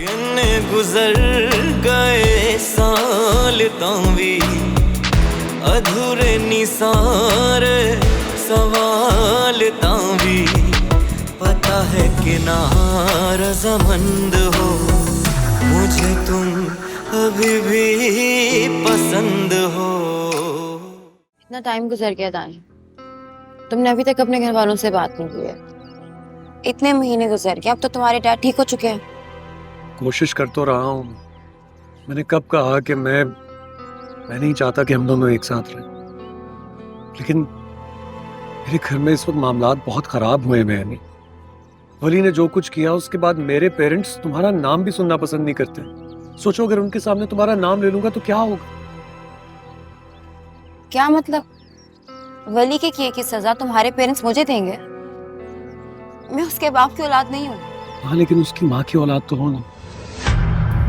किन्ने गुजर गए साल तावी अधूरे निसारे सवाल तावी पता है कि नारज़मंद हो मुझे तुम अभी भी पसंद हो। इतना टाइम गुजर गया दानी, तुमने अभी तक अपने घर वालों से बात नहीं की है। इतने महीने गुजर गए, अब तो तुम्हारे डैड ठीक हो चुके हैं। कोशिश कर तो रहा हूँ। मैंने कब कहा कि मैं नहीं चाहता कि हम दोनों एक साथ रहें, लेकिन मेरे घर में इस वक्त मामलात बहुत खराब हुए हैं। वली ने जो कुछ किया उसके बाद मेरे पेरेंट्स तुम्हारा नाम भी सुनना पसंद नहीं करते। सोचो अगर उनके सामने तुम्हारा नाम ले लूंगा तो क्या होगा? क्या मतलब? वली के किए की सजा तुम्हारे पेरेंट्स मुझे देंगे? मैं उसके बाप की औलाद नहीं हूँ। हाँ, लेकिन उसकी माँ की औलाद तो हो ना।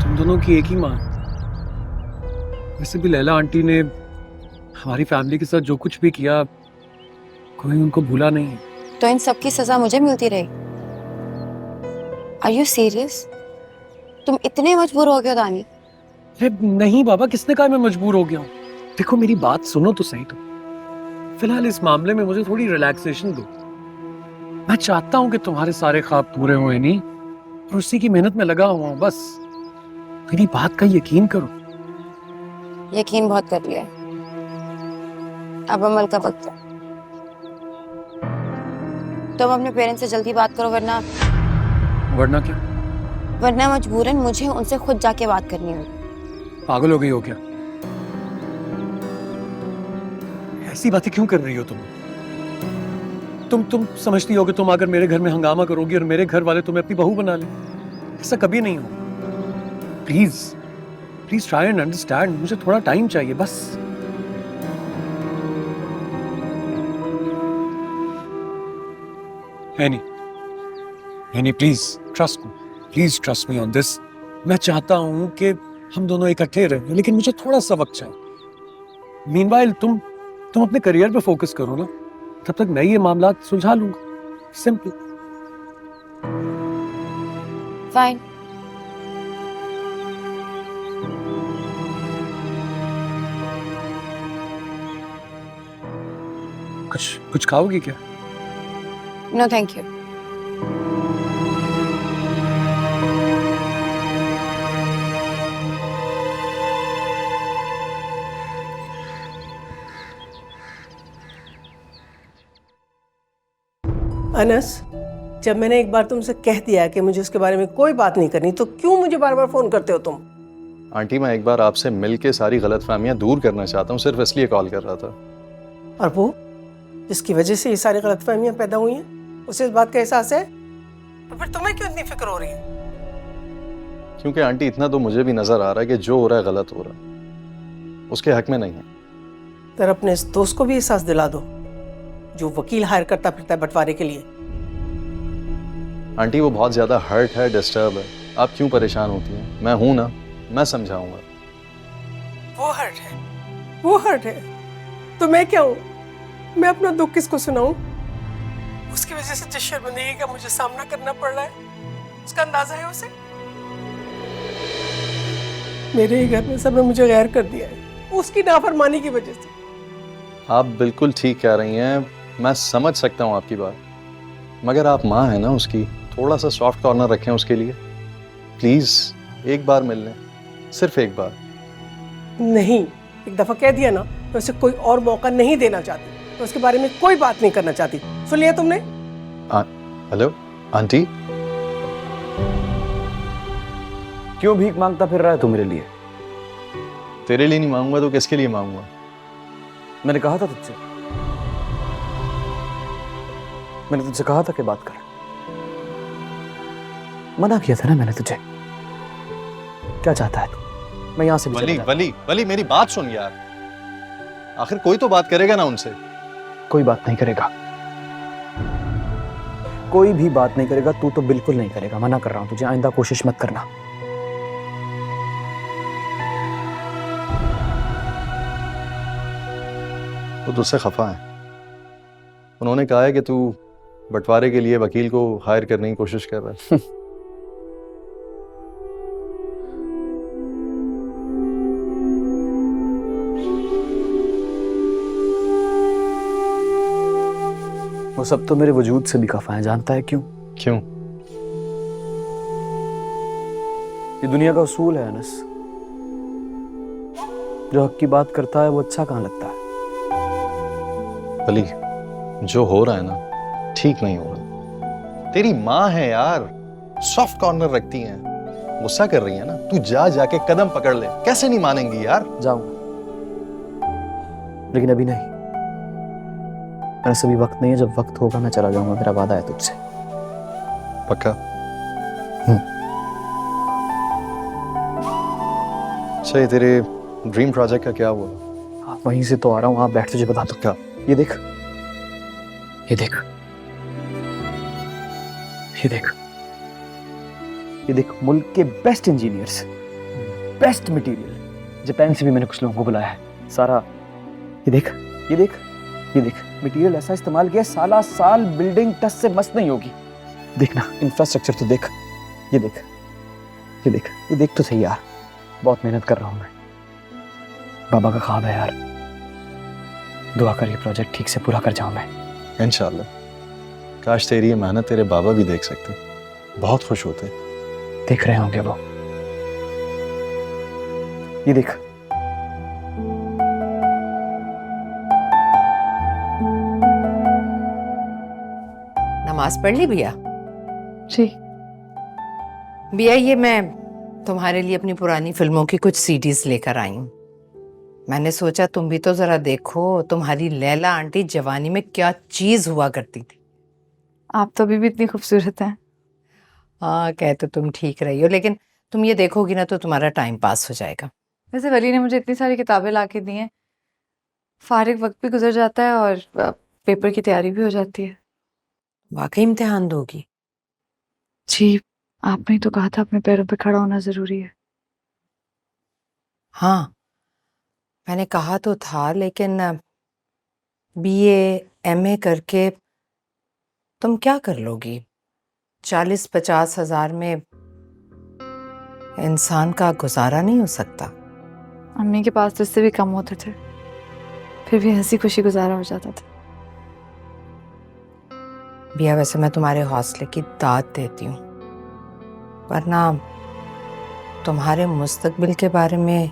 तुम दोनों की एक ही माँ। वैसे भी लैला आंटी ने हमारी फैमिली के साथ जो कुछ भी किया कोई उनको भूला नहीं है। तो इन सब की सजा मुझे मिलती रही? Are you serious? तुम इतने मजबूर हो गए हो दानी? अरे नहीं बाबा, किसने कहा मैं मजबूर हो गया हूँ? देखो मेरी बात सुनो तो सही। तो फिलहाल इस मामले में मुझे थोड़ी रिलैक्सेशन दो। मैं चाहता हूँ कि तुम्हारे सारे ख्वाब पूरे हुए नहीं, और उसी की मेहनत में लगा हुआ हूँ। बस मेरी बात का यकीन करो। यकीन बहुत कर लिया, अब अमल का वक्त है। तुम अपने पेरेंट्स से जल्दी बात करो, वरना क्या? वरना मजबूरन मुझे उनसे खुद जाके बात करनी होगी। पागल हो गई हो क्या? ऐसी बातें क्यों कर रही हो तुम समझती हो कि तुम अगर मेरे घर में हंगामा करोगी और मेरे घर वाले तुम्हें अपनी बहू बना ले? ऐसा कभी नहीं हो। Please try and understand. मुझे थोड़ा टाइम चाहिए बस। Any please trust me on this. मैं चाहता हूं कि हम दोनों इकट्ठे रहें, लेकिन मुझे थोड़ा सा वक्त चाहिए। मीनवाइल तुम अपने करियर पे फोकस करो ना, तब तक मैं ये मामला सुलझा लूंगा। सिंपल। फाइन। कुछ खाओगी क्या? No thank you. अनस, जब मैंने एक बार तुमसे कह दिया कि मुझे उसके बारे में कोई बात नहीं करनी, तो क्यों मुझे बार बार फोन करते हो तुम? आंटी, मैं एक बार आपसे मिलके सारी गलतफहमियां दूर करना चाहता हूँ, सिर्फ इसलिए कॉल कर रहा था। और वो जिसकी वजह से ये सारी गलतफहमियां पैदा हुई हैं, उसे इस बात का एहसास है? तो फिर तुम्हें क्यों इतनी फिक्र हो रही है? क्योंकि आंटी, इतना तो मुझे भी नजर आ रहा है कि जो हो रहा है गलत हो रहा है, उसके हक में नहीं है। तर अपने इस दोस्त को भी एहसास दिला दो जो वकील हायर करता फिरता है बंटवारे के लिए। आंटी, वो बहुत ज्यादा हर्ट है, डिस्टर्ब है। आप क्यों परेशान होती हैं? मैं हूं ना, मैं समझाऊंगा। वो हर्ट है तो मैं क्या हूं? मैं अपना दुख किसको सुनाऊं? उसकी वजह से जिस शर्मिंदगी का मुझे सामना करना पड़ रहा है, उसका अंदाजा है उसे? मेरे ही घर में सबने मुझे गैर कर दिया है, उसकी नाफरमानी की वजह से। आप बिल्कुल ठीक कह रही हैं, मैं समझ सकता हूँ आपकी बात, मगर आप माँ है ना उसकी, थोड़ा सा सॉफ्ट कॉर्नर रखें उसके लिए। प्लीज एक बार मिल लें, सिर्फ एक बार। नहीं, एक दफा कह दिया ना, तो उसे कोई और मौका नहीं देना चाहती, तो उसके बारे में कोई बात नहीं करना चाहती। सुन लिया तुमने? Hello aunty. क्यों भीख मांगता फिर रहा है तू मेरे लिए? तेरे लिए नहीं मांगूंगा तो किसके लिए मांगूंगा? मैंने कहा था तुझसे, मैंने तुझसे कहा था कि बात कर। मना किया था ना मैंने तुझे। क्या चाहता है तू? मैं यहां से भी वली वली वली मेरी बात सुन यार, आखिर कोई तो बात करेगा ना उनसे। कोई बात नहीं करेगा, कोई भी बात नहीं करेगा। तू तो बिल्कुल नहीं करेगा, मना कर रहा हूं तुझे। आइंदा कोशिश मत करना। वो तुझसे खफा है। उन्होंने कहा है कि तू बंटवारे के लिए वकील को हायर करने की कोशिश कर रहा है। सब तो मेरे वजूद से भी खफा है, जानता है क्यों? क्यों? ये दुनिया का उसूल है अनस, जो हक की बात करता है वो अच्छा कहाँ लगता है। अली, जो हो रहा है ना ठीक नहीं हो रहा। तेरी माँ है यार, सॉफ्ट कॉर्नर रखती हैं, गुस्सा कर रही है ना। तू जा जाके कदम पकड़ ले, कैसे नहीं मानेंगी यार? जाऊंगा, लेकिन अभी नहीं। ऐसा भी वक्त नहीं है, जब वक्त होगा मैं चला जाऊंगा, मेरा वादा है तुझसे। पक्का? अच्छा, ये तेरे ड्रीम प्रोजेक्ट का क्या हुआ? हाँ, वहीं से तो आ रहा हूँ, आप बैठ, तुझे बता दो। क्या? ये देख, ये देख, ये देख, ये देख, मुल्क के best engineers, best material, Japan से भी मैंने कुछ लोगों को बुलाया है। सारा ये देख, ये देख, ये देख, मटेरियल ऐसा इस्तेमाल किया, साला साल बिल्डिंग टस से मस्त नहीं होगी। देखना, इंफ्रास्ट्रक्चर तो देख, ये देख, ये देख, ये देख तो सही यार। बहुत मेहनत कर रहा हूं मैं, बाबा का ख्वाब है यार। दुआ कर ये प्रोजेक्ट ठीक से पूरा कर जाऊं मैं। इंशाल्लाह। काश तेरी ये मेहनत तेरे बाबा भी देख सकते, बहुत खुश होते। देख रहे होंगे वो। ये देख, नमाज पढ़ ली बिया? जी। बिया, ये मैं तुम्हारे लिए अपनी पुरानी फिल्मों की कुछ सीडीज लेकर आई हूँ। मैंने सोचा तुम भी तो जरा देखो, तुम्हारी लैला आंटी जवानी में क्या चीज हुआ करती थी। आप तो अभी भी इतनी खूबसूरत हैं। हाँ, कह तो तुम ठीक रही हो, लेकिन तुम ये देखोगी ना तो तुम्हारा टाइम पास हो जाएगा। वैसे वली ने मुझे इतनी सारी किताबें ला के दी हैं, फारिग वक्त भी गुजर जाता है और पेपर की तैयारी भी हो जाती है। वाकई इम्तिहान दोगी? जी, आपने ही तो कहा था अपने पैरों पे खड़ा होना जरूरी है। हाँ, मैंने कहा तो था, लेकिन बीए एमए करके तुम क्या कर लोगी? 40-50 हजार में इंसान का गुजारा नहीं हो सकता। अम्मी के पास तो इससे भी कम होते थे, फिर भी हंसी खुशी गुजारा हो जाता था। बिया, वैसे मैं तुम्हारे हौसले की दाद देती हूँ, वरना तुम्हारे मुस्तकबिल के बारे में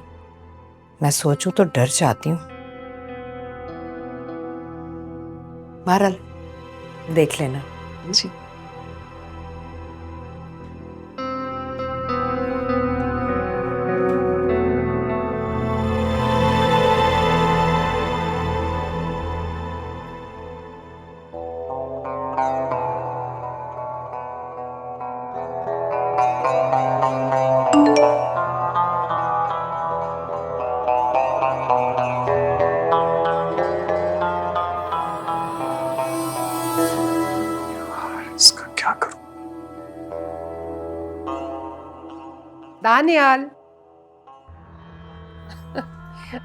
मैं सोचूं तो डर जाती हूँ। बहरहाल देख लेना। जी। इसका क्या करूं? दानियाल,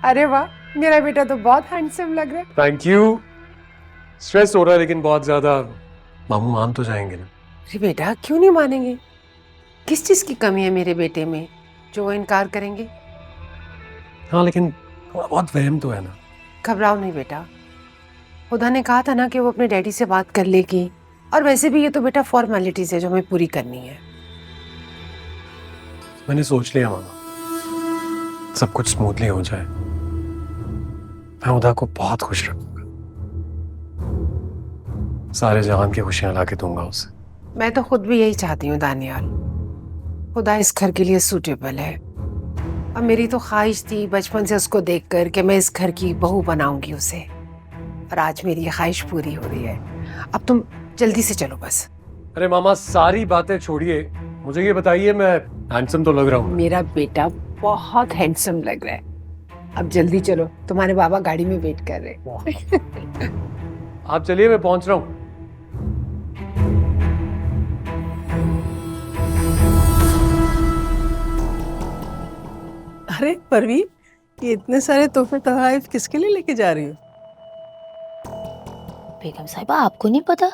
अरे वाह, मेरा बेटा तो बहुत हैंडसम लग रहा है। Thank you. स्ट्रेस हो रहा है लेकिन बहुत ज्यादा। मामू मान तो जाएंगे ना? अरे बेटा, क्यों नहीं मानेंगे? किस चीज की कमी है मेरे बेटे में जो वो इनकार करेंगे? हाँ, लेकिन थोड़ा बहुत वहम तो है ना। घबराओ नहीं बेटा, खुदा ने कहा था ना कि वो अपने डैडी से बात कर लेगी, और वैसे भी ये तो बेटा फॉर्मेलिटीज है जो हमें पूरी करनी है। मैंने सोच लिया मामा, सब कुछ स्मूथली हो जाए, मैं उदा को बहुत खुश रखूंगा, सारे जहान की खुशियां ला के दूंगा उसे। मैं तो खुद भी यही चाहती हूँ दानियाल। खुदा इस घर के लिए सूटेबल है, अब मेरी तो ख्वाहिश थी बचपन से उसको देखकर कि मैं इस घर की बहू बनाऊंगी उसे, और आज मेरी ये ख्वाहिश पूरी हो रही है। अब तुम जल्दी से चलो बस। अरे मामा, सारी बातें छोड़िए, मुझे ये बताइए मैं हैंडसम तो लग रहा हूँ? मेरा बेटा बहुत हैंडसम लग रहा है। अब जल्दी चलो, तुम्हारे बाबा गाड़ी में वेट कर रहे हैं। आप चलिए, मैं पहुंच रहा हूँ। अरे परवीन, ये इतने सारे तोहफे तोहफे किसके लिए लेके जा रही हो? बेगम साहिबा, आपको नहीं पता?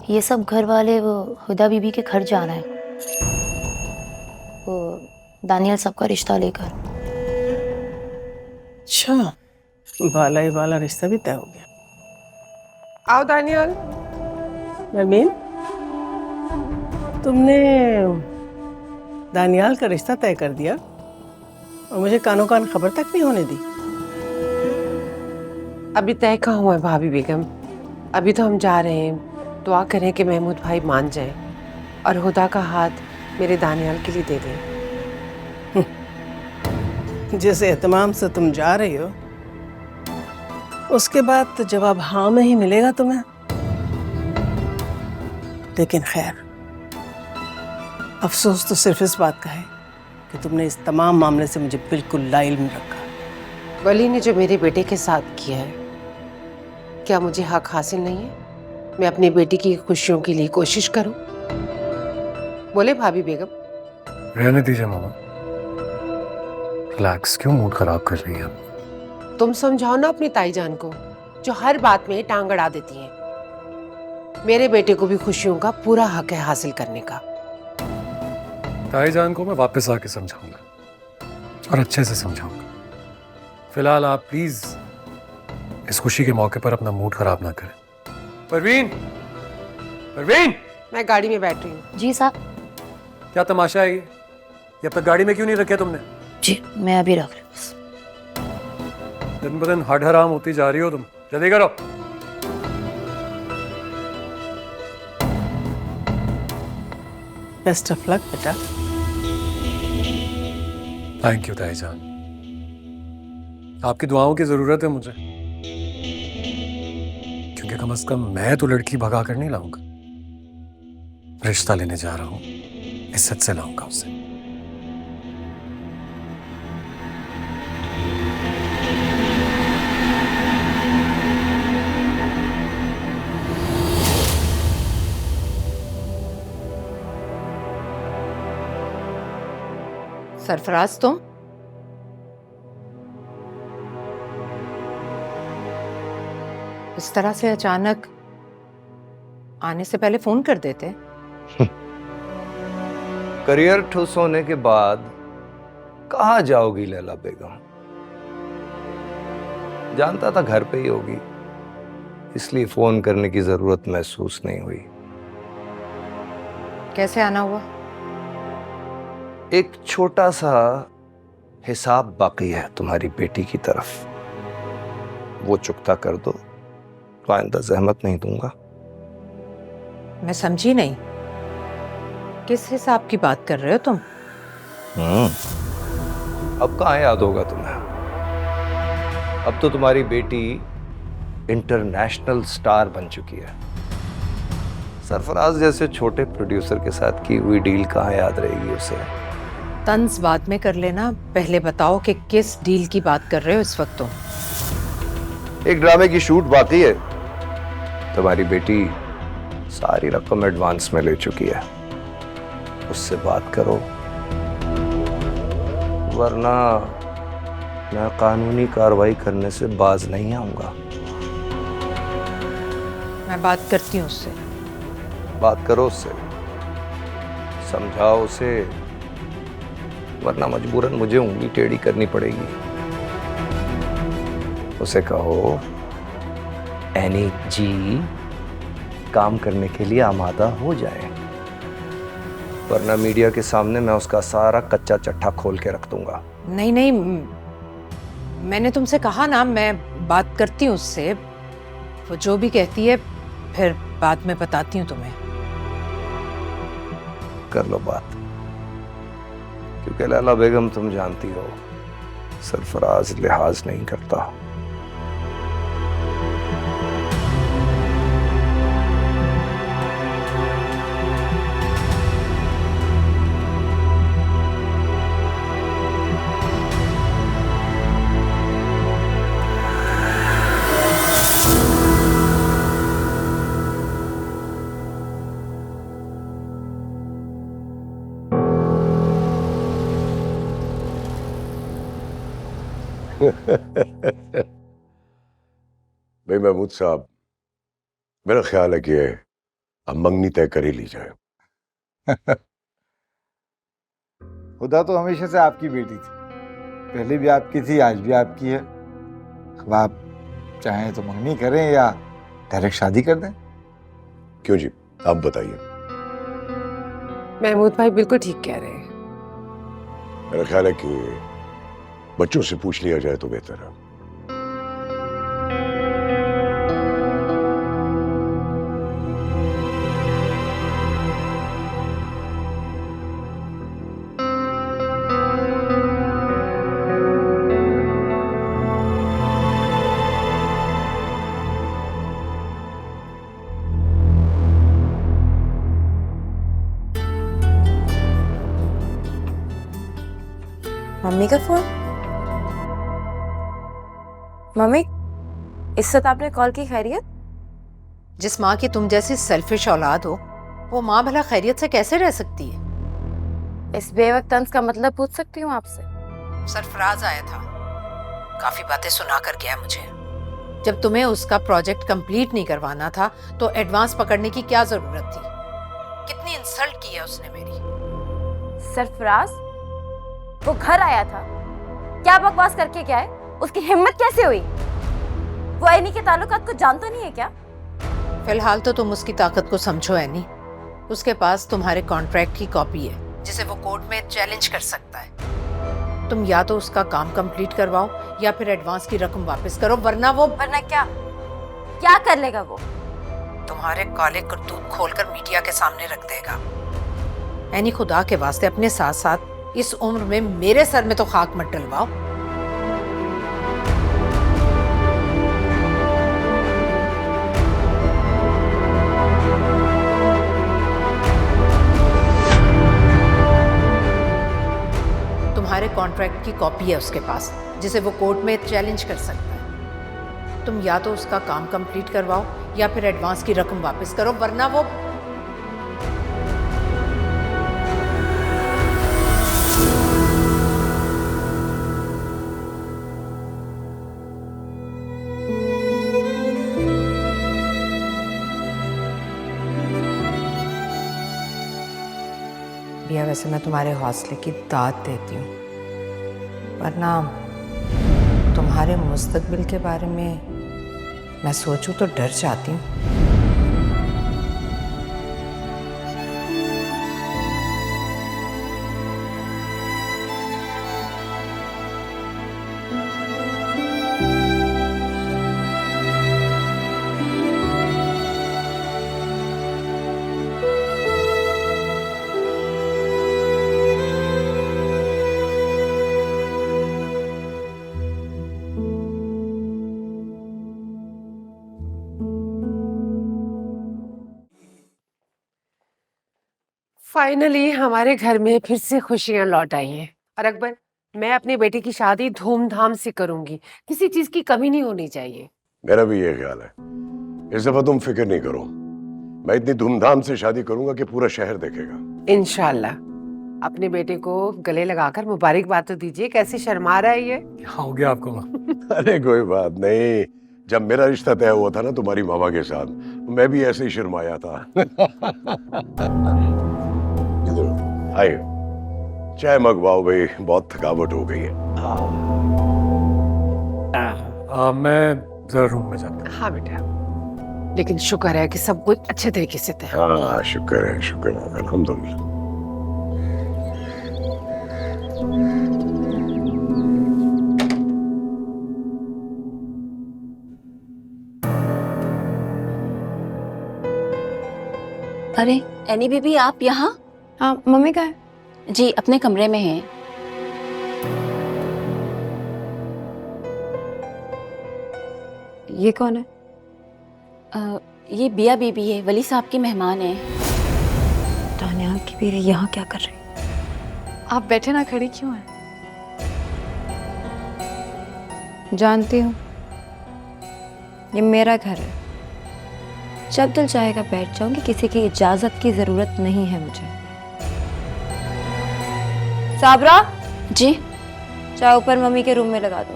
ये सब घर वाले वो हुदा बीबी के घर जा रहे हैं, वो दानियल साहब का रिश्ता लेकर। अच्छा, बाला ही बाला रिश्ता भी तय हो गया। आओ दानियाल। नरमीन, तुमने दानियाल का रिश्ता तय कर दिया और मुझे कानो कान खबर तक नहीं होने दी। अभी तय कहाँ हुआ है भाभी बेगम? अभी तो हम जा रहे हैं। दुआ करें कि महमूद भाई मान जाए और हुदा का हाथ मेरे दानियाल के लिए दे दें। जिस एहतमाम से तुम जा रही हो, उसके बाद तो जवाब हाँ में ही मिलेगा तुम्हें। लेकिन खैर, अफसोस तो सिर्फ इस बात का है कि तुमने इस तमाम मामले से मुझे बिल्कुल लाइल्म रखा। वली ने जो मेरे बेटे के साथ किया है, क्या मुझे हक हासिल नहीं है? मैं अपनी बेटी की खुशियों के लिए कोशिश करूं? बोले भाभी बेगम। रहने दीजिए मामा, रिलैक्स, क्यों मूड खराब कर रही है आप? तुम समझाओ ना अपनी ताई जान को, जो हर बात में टांग अड़ा देती है। मेरे बेटे को भी खुशियों का पूरा हक है हासिल करने का। ताईजान को मैं वापस आके समझाऊंगा और अच्छे से समझाऊंगा। फिलहाल आप प्लीज इस खुशी के मौके पर अपना मूड खराब ना करें। परवीन, परवीन, मैं गाड़ी में बैठ रही हूँ। जी साहब। क्या तमाशा है ये अब तक गाड़ी में क्यों नहीं रखे तुमने? जी मैं अभी रख रही हूँ। दिन ब दिन हड हराम होती जा रही हो तुम, जल्दी करो। बेस्ट ऑफ लक बेटा। थैंक यू ताईजान, आपकी दुआओं की जरूरत है मुझे, क्योंकि कम से कम मैं तो लड़की भगा कर नहीं लाऊंगा। रिश्ता लेने जा रहा हूं, इज्जत से लाऊंगा उसे। सरफराज, तुम इस तरह से अचानक आने से पहले फोन कर देते। करियर ठुस होने के बाद कहाँ जाओगी लैला बेगम? जानता था घर पे ही होगी, इसलिए फोन करने की जरूरत महसूस नहीं हुई। कैसे आना हुआ? एक छोटा सा हिसाब बाकी है तुम्हारी बेटी की तरफ, वो चुकता कर दो तो आइंदा जहमत नहीं दूंगा। मैं समझी नहीं, किस हिसाब की बात कर रहे हो तुम? अब कहाँ याद होगा तुम्हें? अब तो तुम्हारी बेटी इंटरनेशनल स्टार बन चुकी है। सरफराज जैसे छोटे प्रोड्यूसर के साथ की हुई डील कहाँ याद रहेगी उसे? तंज बाद में कर लेना, पहले बताओ कि किस डील की बात कर रहे हो इस वक्त तुम? एक ड्रामे की शूट बाकी है। तुम्हारी बेटी सारी रकम एडवांस में ले चुकी है, उससे बात करो, वरना मैं कानूनी कार्रवाई करने से बाज नहीं आऊंगा। मैं बात करती हूँ उससे। बात करो उससे, समझाओ उसे, वरना मजबूरन मुझे उंगली टेढ़ी करनी पड़ेगी। उसे कहो एनी जी काम करने के लिए आमादा हो जाए, वरना मीडिया के सामने मैं उसका सारा कच्चा चट्टा खोल के रख दूंगा। नहीं नहीं, मैंने तुमसे कहा ना, मैं बात करती हूँ उससे, वो जो भी कहती है फिर बाद में बताती हूँ तुम्हें। कर लो बात, क्योंकि लैला बेगम तुम जानती हो सरफराज लिहाज नहीं करता। भाई महमूद साहब, मेरा ख्याल है कि अब मंगनी तय कर ही ली जाए। खुदा तो हमेशा से आपकी बेटी थी, पहले भी आपकी थी, आज भी आपकी है। अब आप चाहें तो मंगनी करें या डायरेक्ट शादी कर दें? क्यों जी, आप बताइए। महमूद भाई बिल्कुल ठीक कह रहे हैं। मेरा ख्याल है कि बच्चों से पूछ लिया जाए तो बेहतर है। मम्मी का फोन? मम्मी, इस वक्त आपने कॉल की? खैरियत? जिस माँ की तुम जैसी सेल्फिश औलाद हो, वो माँ भला खैरियत से कैसे रह सकती है? इस बेवक्त तंज का मतलब पूछ सकती हूँ आपसे? सरफराज आया था, काफी बातें सुना कर गया मुझे। जब तुम्हें उसका प्रोजेक्ट कंप्लीट नहीं करवाना था तो एडवांस पकड़ने की क्या जरूरत थी? कितनी इंसल्ट की है उसने मेरी। सरफराज वो घर आया था, क्या बकवास करके क्या है? उसकी हिम्मत कैसे हुई? वो एनी के ताल्लुकात को जानता नहीं है क्या? फिलहाल तो तुम उसकी ताकत को समझो एनी। उसके पास तुम्हारे कॉन्ट्रैक्ट की कॉपी है जिसे वो कोर्ट में चैलेंज कर सकता है। तुम या तो उसका काम कंप्लीट करवाओ या फिर एडवांस की रकम वापस करो, वरना क्या कर लेगा वो? तुम्हारे काले करतूत खोलकर मीडिया के सामने रख देगा। एनी, खुदा के वास्ते अपने साथ साथ इस उम्र में मेरे सर में तो खाक मत डलवाओ। तुम्हारे कॉन्ट्रैक्ट की कॉपी है उसके पास जिसे वो कोर्ट में चैलेंज कर सकता है। तुम या तो उसका काम कंप्लीट करवाओ या फिर एडवांस की रकम वापस करो, वरना वो भैया, वैसे मैं तुम्हारे हौसले की दाद देती हूँ, वरना तुम्हारे मुस्तकबिल के बारे में मैं सोचूं तो डर जाती हूँ। फाइनली हमारे घर में फिर से खुशियां लौट आई हैं। और अकबर, मैं अपनी बेटी की शादी धूमधाम से करूंगी, किसी चीज की कमी नहीं होनी चाहिए। मेरा भी ये ख्याल है। इस दफा तुम फिक्र नहीं करो, मैं इतनी धूमधाम से शादी करूंगा कि पूरा शहर देखेगा। इंशाल्लाह। अपने बेटे को गले लगाकर मुबारकबाद तो दीजिए, कैसे शर्मा रहा है ये। हो गया आपको? अरे कोई बात नहीं, जब मेरा रिश्ता तय हुआ था ना तुम्हारी मामा के साथ, मैं भी ऐसे ही शर्माया था। आइए, चाय मंगवाओ भाई, बहुत थकावट हो गई है। मैं जरा रूम में जाता हूँ। हाँ बेटा, लेकिन शुक्र है कि सब कुछ अच्छे तरीके से तय। हाँ, शुक्र है अल्हम्दुलिल्लाह। अरे एनी बीबी, आप यहाँ? हाँ, मम्मी कहाँ है? जी अपने कमरे में हैं। ये कौन है? ये बिया बीबी है, वली साहब की मेहमान है। दानियाल की बीवी यहाँ क्या कर रही? आप बैठे ना, खड़ी क्यों हैं? जानती हूँ, ये मेरा घर है, जब दिल चाहेगा बैठ जाऊंगी, किसी की इजाजत की जरूरत नहीं है मुझे। साबरा जी? चाय ऊपर मम्मी के रूम में लगा दो।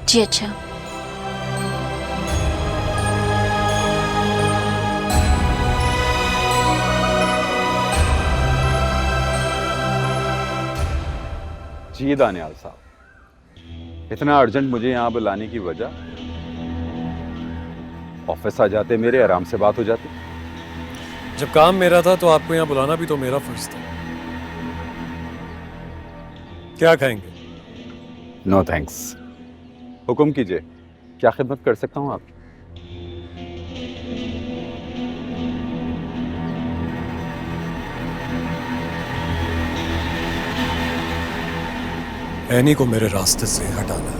जी अच्छा। जी दानियाल साहब, इतना अर्जेंट मुझे यहाँ बुलाने की वजह? ऑफिस आ जाते, मेरे आराम से बात हो जाती। जब काम मेरा था तो आपको यहाँ बुलाना भी तो मेरा फर्ज था। क्या खाएंगे? No thanks. हुक्म कीजिए, क्या खिदमत कर सकता हूँ आपकी? एनी को मेरे रास्ते से हटाना है।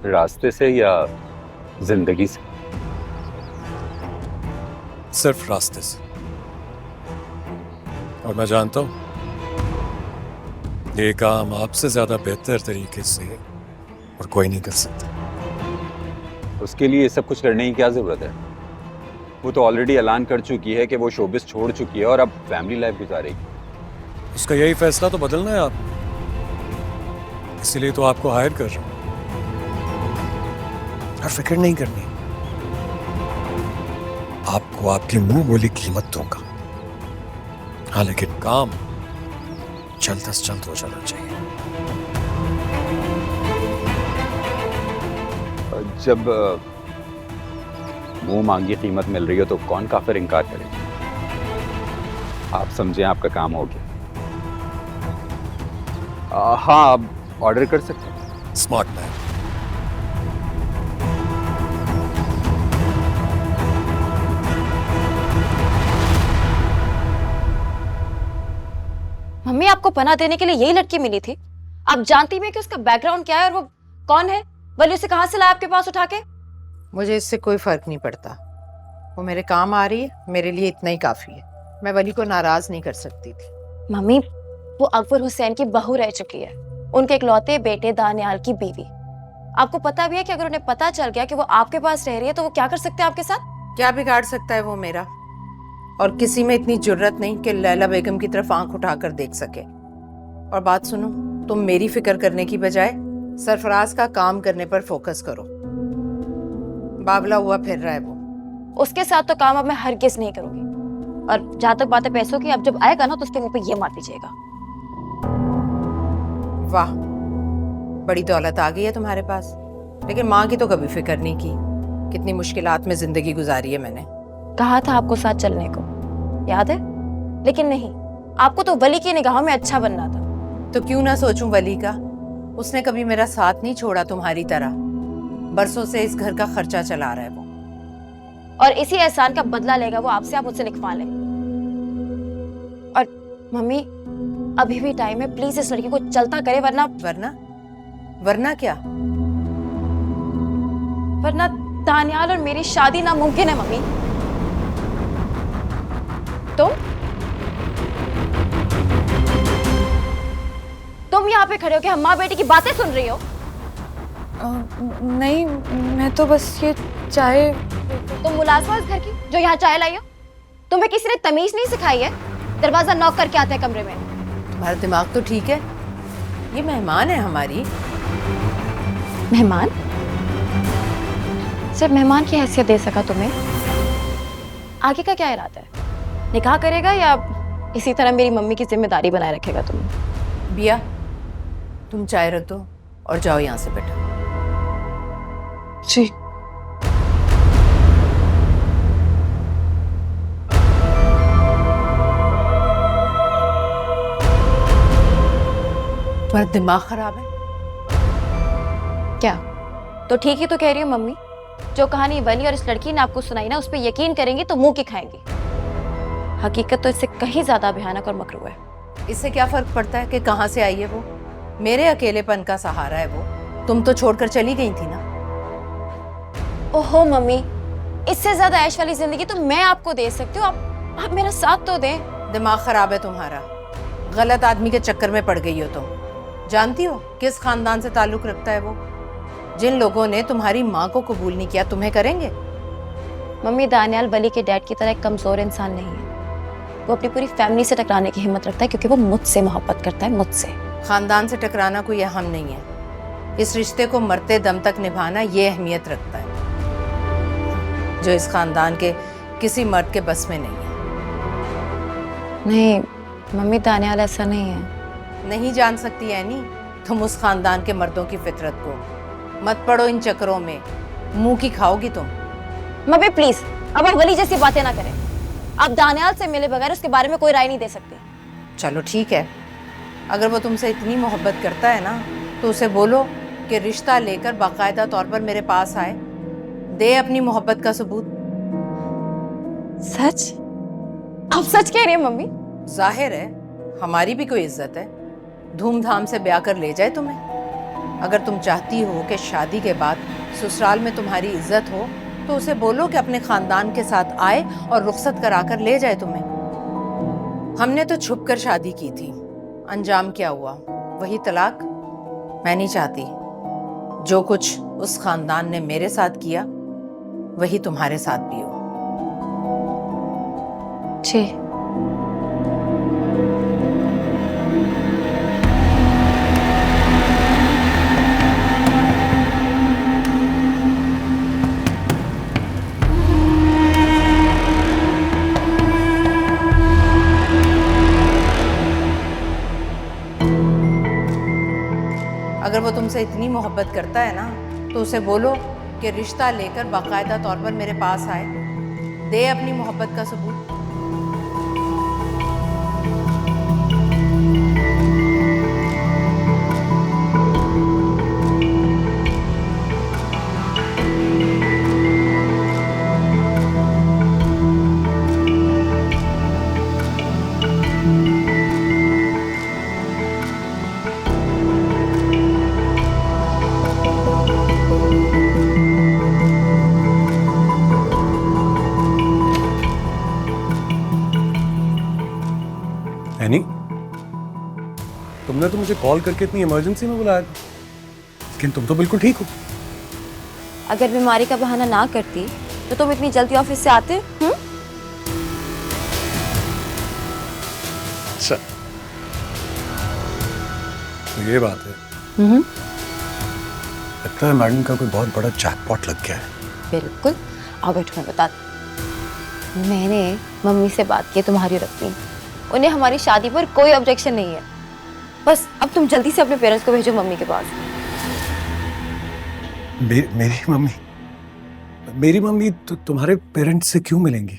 रास्ते से या जिंदगी से? सिर्फ रास्ते से। और मैं जानता हूं ये काम आपसे ज्यादा बेहतर तरीके से और कोई नहीं कर सकता। उसके लिए सब कुछ करने की क्या जरूरत है? वो तो ऑलरेडी ऐलान कर चुकी है कि वो शोबिस छोड़ चुकी है और अब फैमिली लाइफ गुजारेगी। उसका यही फैसला तो बदलना है आप, इसीलिए तो आपको हायर कर रहा हूं। और फिक्र नहीं करनी, आपको आपकी मुंह बोली कीमत दूंगा। हाँ, लेकिन काम जल्द से जल्द हो जाना चाहिए। जब मुंह मांगी कीमत मिल रही हो तो कौन काफिर इनकार करे? आप समझें आपका काम हो गया। हाँ, आप ऑर्डर कर सकते हैं। Smart man. मम्मी, आपको पनाह देने के लिए यही लड़की मिली थी? आप जानती भी हैं कि उसका बैकग्राउंड क्या है और वो कौन है? वली उसे कहां से लाया आपके पास उठा के? मुझे इससे कोई फर्क नहीं पड़ता। वो मेरे काम आ रही है, मेरे लिए इतना ही काफी है। मैं वली को नाराज नहीं कर सकती थी। मम्मी, वो अकबर हुसैन की बहू रह चुकी है, उनके इकलौते बेटे दानियाल की बीवी। आपको पता भी है कि अगर उन्हें पता चल गया कि वो आपके पास रह रही है तो वो क्या कर सकते हैं आपके साथ? क्या बिगाड़ सकता है वो मेरा? और किसी में इतनी जुर्रत नहीं कि लैला बेगम की तरफ आंख उठाकर देख सके। और बात सुनो, तुम मेरी फिक्र करने की बजाय सरफराज का काम करने पर फोकस करो। बावला हुआ फिर रहा है वो। उसके साथ तो काम अब मैं हरगिज नहीं करूंगी। और जहां तक बात है पैसों की, अब जब आएगा ना तो उसके मुंह पे ये मार दीजिएगा। वाह, बड़ी दौलत आ गई है तुम्हारे पास, लेकिन माँ की तो कभी फिक्र नहीं की। कितनी मुश्किलात में जिंदगी गुजारी है मैंने। कहा था आपको साथ चलने को, याद है? लेकिन नहीं, आपको तो वली की निगाहों में अच्छा बनना था। तो क्यों ना सोचूं वली का? उसने कभी मेरा साथ नहीं छोड़ा तुम्हारी तरह। बरसों से इस घर का खर्चा चला रहा है वो। और इसी एहसान का बदला लेगा वो आपसे, आप मुझसे लिखवा लें। और मम्मी, अभी भी टाइम है, प्लीज इस लड़की को चलता करे, वरना वरना क्या? वरना दानियाल और मेरी शादी नामुमकिन है। मम्मी, तुम यहाँ पे खड़े हो कि हम माँ बेटी की बातें सुन रही हो? नहीं, मैं तो बस ये चाय। तुम मुलाजमा इस घर की जो यहाँ चाय लाई हो? तुम्हें किसी ने तमीज नहीं सिखाई है? दरवाजा नॉक करके आते हैं कमरे में। तुम्हारा दिमाग तो ठीक है। ये मेहमान है हमारी। मेहमान? सिर्फ मेहमान की हैसियत दे सका तुम्हें? आगे का क्या इरादा है? निकाह करेगा या इसी तरह मेरी मम्मी की जिम्मेदारी बनाए रखेगा तुम्हें? बिया, तुम चाय रख दो और जाओ यहाँ से बेटा। जी। तुम्हारा दिमाग खराब है क्या? तो ठीक ही तो कह रही हूँ मम्मी। जो कहानी वली और इस लड़की ने आपको सुनाई ना, उस पर यकीन करेंगी तो मुंह की खाएंगी। हकीकत तो इससे कहीं ज्यादा भयानक और मकरू है। इससे क्या फर्क पड़ता है कि कहाँ से आई है वो? मेरे अकेलेपन का सहारा है वो। तुम तो छोड़कर चली गई थी ना। ओहो मम्मी, इससे ज्यादा ऐश वाली जिंदगी तो मैं आपको दे सकती हूँ। आप मेरा साथ तो दें। दिमाग खराब है तुम्हारा। गलत आदमी के चक्कर में पड़ गई हो तुम। जानती हो किस खानदान से ताल्लुक रखता है वो? जिन लोगों ने तुम्हारी माँ को कबूल नहीं किया, तुम्हें करेंगे? मम्मी, दानियाल वली के डैड की तरह एक कमजोर इंसान नहीं है। वो अपनी पूरी फैमिली से टकराने की हिम्मत रखता है क्योंकि वो मुझसे मोहब्बत करता है, मुझसे। खानदान से टकराना कोई अहम नहीं है। इस रिश्ते को मरते दम तक निभाना ये अहमियत रखता है, जो इस खानदान के किसी मर्द के बस में नहीं है। नहीं मम्मी, दानियाल ऐसा नहीं है। नहीं जान सकती एनी तुम उस खानदान के मर्दों की फितरत को। मत पड़ो इन चक्करों में, मुंह की खाओगी तुम। मम्मी प्लीज, अब आप वली जैसी बातें ना करें। आप दानियाल से मिले बगैर उसके बारे में कोई राय नहीं दे सकती। चलो ठीक है, अगर वो तुमसे इतनी मोहब्बत करता है ना तो उसे बोलो कि रिश्ता लेकर बाकायदा तौर पर मेरे पास आए, दे अपनी मोहब्बत का सबूत। सच? आप सच कह रही हैं मम्मी? जाहिर है, हमारी भी कोई इज्जत है, धूमधाम से ब्याह कर ले जाए तुम्हें। अगर तुम चाहती हो कि शादी के बाद ससुराल में तुम्हारी इज्जत हो तो उसे बोलो कि अपने खानदान के साथ आए और रुखसत कराकर ले जाए तुम्हें। हमने तो छुप कर शादी की थी, अंजाम क्या हुआ? वही तलाक। मैं नहीं चाहती जो कुछ उस खानदान ने मेरे साथ किया वही तुम्हारे साथ भी हो। जी। अगर वो तुमसे इतनी मोहब्बत करता है ना तो उसे बोलो कि रिश्ता लेकर बाकायदा तौर पर मेरे पास आए, दे अपनी मोहब्बत का सबूत। एनी, तुमने तो मुझे कॉल करके इतनी इमरजेंसी में बुलाया था, लेकिन तुम तो बिल्कुल ठीक हो। अगर बीमारी का बहाना ना करती तो तुम इतनी जल्दी ऑफिस से आते? अच्छा, तो ये बात है। लगता है मैडम का कोई बहुत बड़ा जैकपॉट लग गया है। बिल्कुल। आओ बैठो, मैं बताती। मैंने मम्मी से बात की तुम्हारी और अपनी, उन्हें हमारी शादी पर कोई ऑब्जेक्शन नहीं है। बस अब तुम जल्दी से अपने पेरेंट्स को भेजो मम्मी के पास। मेरी मम्मी तो तुम्हारे पेरेंट्स से क्यों मिलेंगी?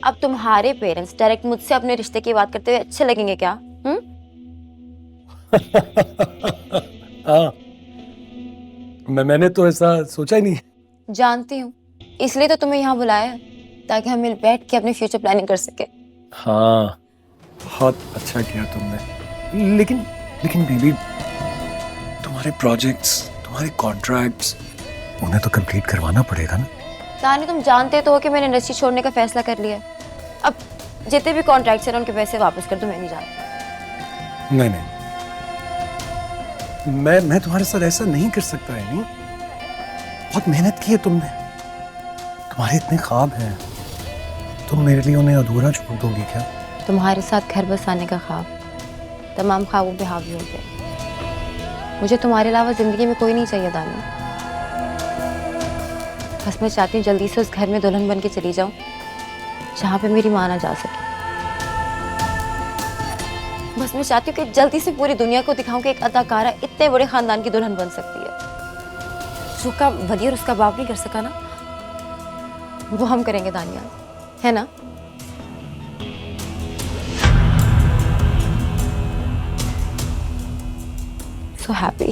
अब तुम्हारे पेरेंट्स डायरेक्ट मुझसे अपने रिश्ते की बात करते हुए अच्छे लगेंगे क्या? हाँ, मैंने तो ऐसा सोचा ही नहीं। जानती हूँ, इसलिए तो तुम्हें यहाँ बुलाया है, ताकि हम मिल बैठ के अपनी फ्यूचर प्लानिंग कर सके। हाँ, बहुत अच्छा किया तुमने। लेकिन बेबी, तुम्हारे प्रोजेक्ट्स, तुम्हारे कॉन्ट्रैक्ट्स, उन्हें तो कंप्लीट करवाना पड़ेगा ना। तानी, तुम जानते तो हो कि मैंने इंडस्ट्री छोड़ने का फैसला कर लिया है। अब जितने भी कॉन्ट्रैक्ट्स हैं उनके पैसे वापस कर दो, मैं नहीं जानती। नहीं, मैं तुम्हारे साथ ऐसा नहीं कर सकता है। नहीं, बहुत मेहनत की है तुमने, तुम्हारे इतने ख्वाब हैं, तुम मेरे लिए उन्हें अधूरा छोड़ दोगी क्या? तुम्हारे साथ घर बसाने का ख्वाब तमाम ख्वाबों पे हावी हो गए। मुझे तुम्हारे अलावा जिंदगी में कोई नहीं चाहिए दानी। बस मैं चाहती हूँ जल्दी से उस घर में दुल्हन बन के चली जाऊं जहाँ पे मेरी माँ ना जा सके। बस मैं चाहती हूँ कि जल्दी से पूरी दुनिया को दिखाऊं कि एक अदाकारा इतने बड़े खानदान की दुल्हन बन सकती है। जो काम वली और उसका बाप नहीं कर सका ना, वो हम करेंगे दानियाल, है ना? So happy.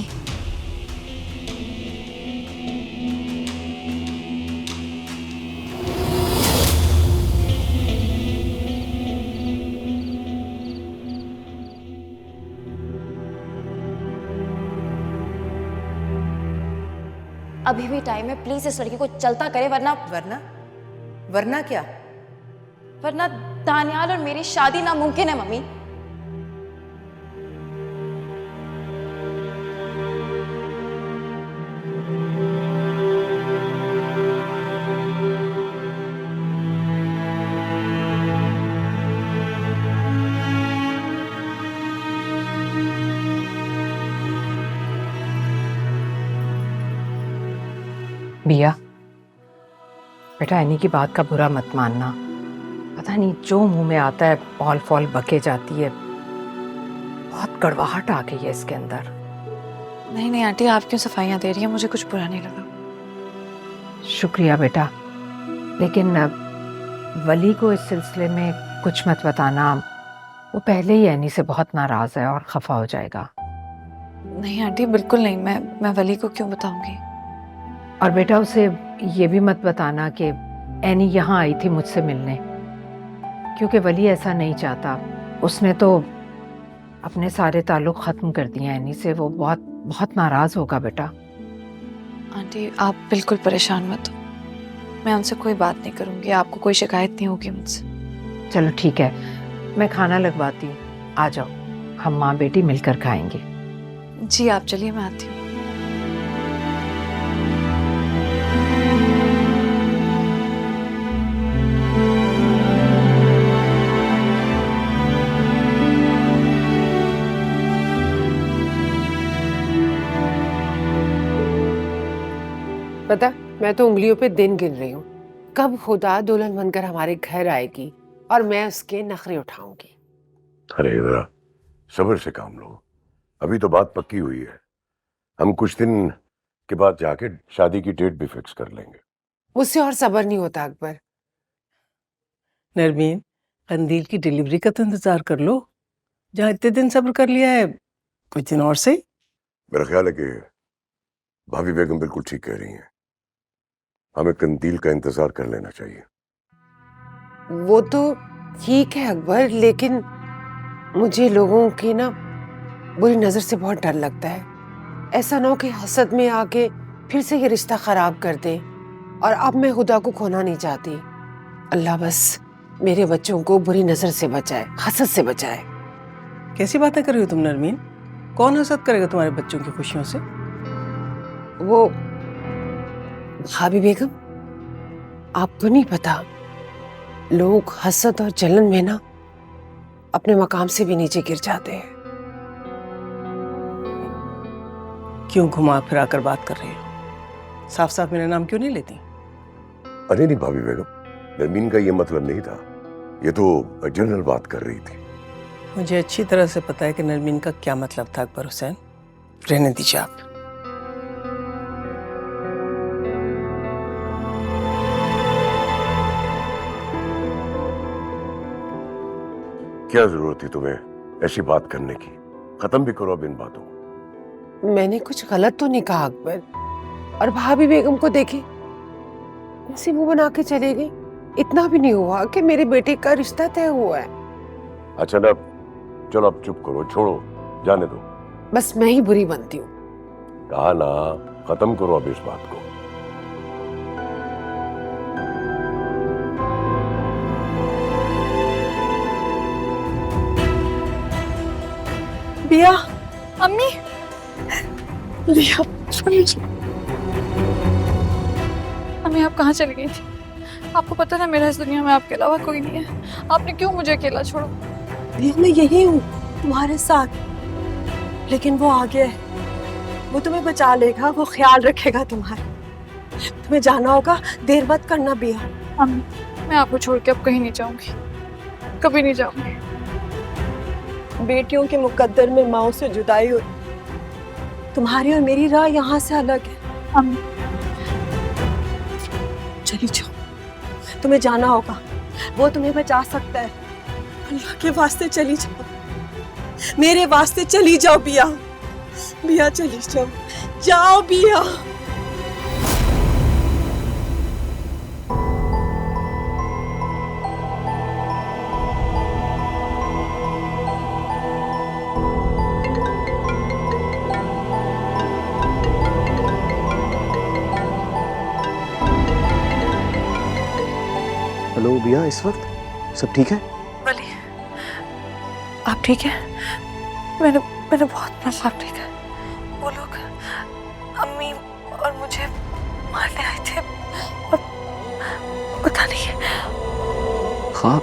अभी भी टाइम है, प्लीज इस लड़की को चलता करे, वरना क्या? वरना दानियाल और मेरी शादी नामुमकिन है मम्मी। बिया, बेटा एनी की बात का बुरा मत मानना। पता नहीं जो मुंह में आता है पॉल फॉल बके जाती है। बहुत कड़वाहट आ गई है इसके अंदर। नहीं नहीं आंटी, आप क्यों सफाइयाँ दे रही हैं? मुझे कुछ बुरा नहीं लगा। शुक्रिया बेटा, लेकिन वली को इस सिलसिले में कुछ मत बताना। वो पहले ही एनी से बहुत नाराज है और खफा हो जाएगा। नहीं आंटी, बिल्कुल नहीं। मैं वली को क्यों बताऊंगी? और बेटा उसे ये भी मत बताना कि एनी यहाँ आई थी मुझसे मिलने, क्योंकि वली ऐसा नहीं चाहता। उसने तो अपने सारे ताल्लुक ख़त्म कर दिए एनी से। वो बहुत बहुत नाराज़ होगा बेटा। आंटी आप बिल्कुल परेशान मत हो, मैं उनसे कोई बात नहीं करूंगी। आपको कोई शिकायत नहीं होगी मुझसे। चलो ठीक है, मैं खाना लगवाती हूँ, आ जाओ, हम माँ बेटी मिलकर खाएंगे। जी आप चलिए, मैं आती हूँ। पता, मैं तो उंगलियों पे दिन गिन रही हूँ कब खुदा दुल्हन बनकर हमारे घर आएगी और मैं उसके नखरे उठाऊंगी। अरे जरा सब्र से काम लो, अभी तो बात पक्की हुई है। हम कुछ दिन के बाद जाके शादी की डेट भी फिक्स कर लेंगे। मुझसे और सब्र नहीं होता अकबर। नरमीन, कंदील की डिलीवरी का तो इंतजार कर लो। जहाँ इतने दिन सब्र कर लिया है, कुछ दिन और सही। मेरा ख्याल है कि भाभी बेगम बिल्कुल ठीक कह रही हैं, हमें कंदील का इंतजार कर लेना चाहिए। वो तो ठीक है अकबर, लेकिन मुझे लोगों की ना बुरी नजर से बहुत डर लगता है। ऐसा ना हो कि हसद में आके फिर से ये रिश्ता खराब कर दे, और अब मैं खुदा को खोना नहीं चाहती। अल्लाह बस मेरे बच्चों को बुरी नजर से बचाए, हसद से बचाए। कैसी बातें कर रही हो तुम नरमीन? कौन हसद करेगा तुम्हारे बच्चों की खुशियों से? वो भाभी बेगम, आपको नहीं पता, लोग हसद और जलन में ना अपने मकाम से भी नीचे गिर जाते हैं। क्यों घुमा फिरा कर बात कर रही हो? साफ साफ मेरा नाम क्यों नहीं लेती? अरे नहीं भाभी बेगम, नरमीन का ये मतलब नहीं था, ये तो जनरल बात कर रही थी। मुझे अच्छी तरह से पता है कि नरमीन का क्या मतलब था अकबर हुसैन। रहने दीजिए आप। क्या जरूरत थी तुम्हें ऐसी बात करने की? खत्म भी करो अब इन बातों को। मैंने कुछ गलत तो नहीं कहा अकबर, और भाभी बेगम को देखे ऐसे मुंह बना के चले गई। इतना भी नहीं हुआ कि मेरे बेटे का रिश्ता तय हुआ है। अच्छा ना, चलो अब चुप करो, छोड़ो, जाने दो। बस मैं ही बुरी बनती हूँ। कहा ना, खत्म करो अब इस बात को। बिया, अम्मी, बिया, अम्मी आप कहाँ चली गई थी? आपको पता था मेरा इस दुनिया में आपके अलावा कोई नहीं है। आपने क्यों मुझे अकेला छोड़ा? बिया मैं यही हूँ तुम्हारे साथ, लेकिन वो आ गया है। वो तुम्हें बचा लेगा, वो ख्याल रखेगा तुम्हारा। तुम्हें जाना होगा, देर मत करना बिया। अम्मी मैं आपको छोड़ के अब कहीं नहीं जाऊंगी, कभी नहीं जाऊंगी। बेटियों के मुकद्दर में माओ से जुदाई हो, तुम्हारी और मेरी राह यहाँ से अलग है। अम्मी चली जाओ, तुम्हें जाना होगा, वो तुम्हें बचा सकता है। अल्लाह के वास्ते चली जाओ, मेरे वास्ते चली जाओ बिया। बिया चली जाओ, जाओ बिया। हेलो बिया, इस वक्त सब ठीक है? वली आप ठीक है? मैंने बहुत मतलब ठीक है। वो लोग अम्मी और मुझे मारने आए थे और पता नहीं ख्वाब?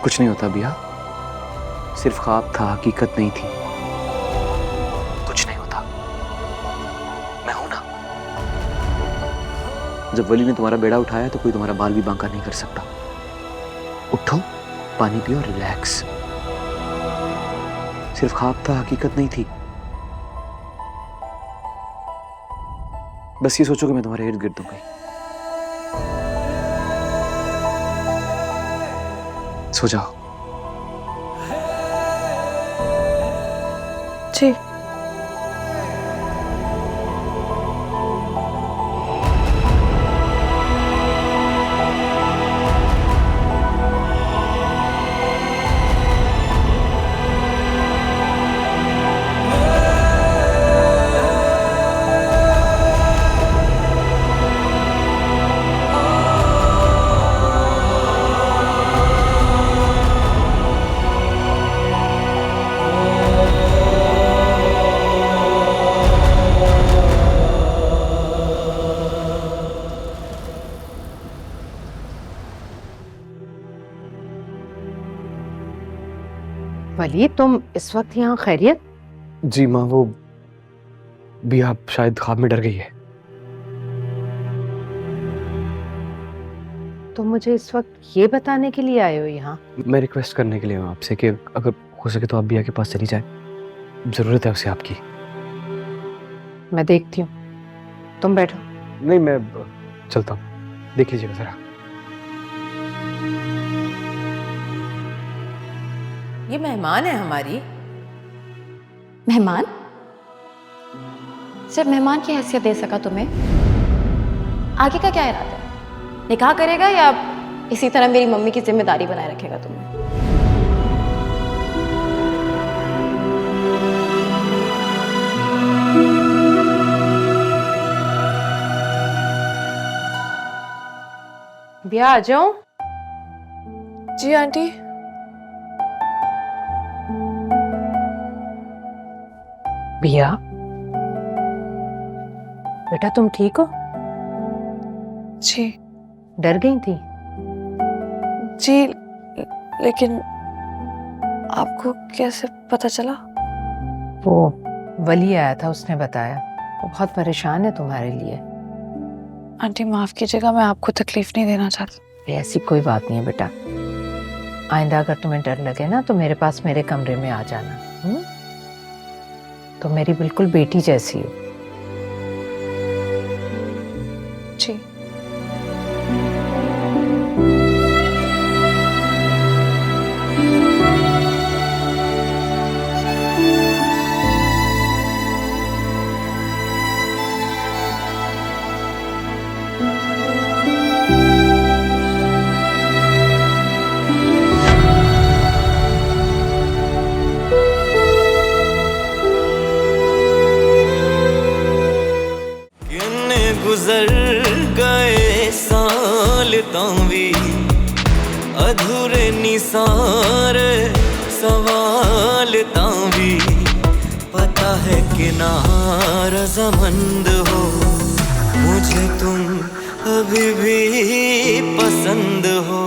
कुछ नहीं होता बिया, सिर्फ ख्वाब था, हकीकत नहीं थी। कुछ नहीं होता, मैं हूं ना। जब वली ने तुम्हारा बेड़ा उठाया तो कोई तुम्हारा बाल भी बांका नहीं कर सकता। उठो, पानी पियो, रिलैक्स। सिर्फ ख्वाब था, हकीकत नहीं थी। बस ये सोचो कि मैं तुम्हारे इर्द गिर्द हूं गई। सो जाओ। जी। वली, तुम इस वक्त यहाँ खैरियत? जी माँ, वो भी आप शायद ख्वाब में डर गई है। तुम मुझे इस वक्त ये बताने के लिए आए हो यहाँ? मैं रिक्वेस्ट करने के लिए हूँ आपसे कि अगर हो सके तो आप बिया के पास चली जाए, जरूरत है उसे आपकी। मैं देखती हूँ, तुम बैठो। नहीं, मैं चलता हूँ, देख लीजिएगा जरा। ये मेहमान है हमारी। मेहमान? सिर्फ मेहमान की हैसियत दे सका तुम्हें? आगे का क्या इरादा है? निकाह करेगा या इसी तरह मेरी मम्मी की जिम्मेदारी बनाए रखेगा तुम्हें? बिया आ जाऊं? जी आंटी। बिया, बेटा तुम ठीक हो? जी। डर गई थी? जी, लेकिन आपको कैसे पता चला? वो वली आया था, उसने बताया। वो बहुत परेशान है तुम्हारे लिए। आंटी माफ कीजिएगा, मैं आपको तकलीफ नहीं देना चाहती। ऐसी कोई बात नहीं है बेटा। आइंदा अगर तुम्हें डर लगे ना तो मेरे पास मेरे कमरे में आ जाना। तो मेरी बिल्कुल बेटी जैसी हो। जी। गुजर गए साल तावी अधूरे निसारे सवाल तावी पता है कि ना रज़ामंद हो मुझे तुम अभी भी पसंद हो।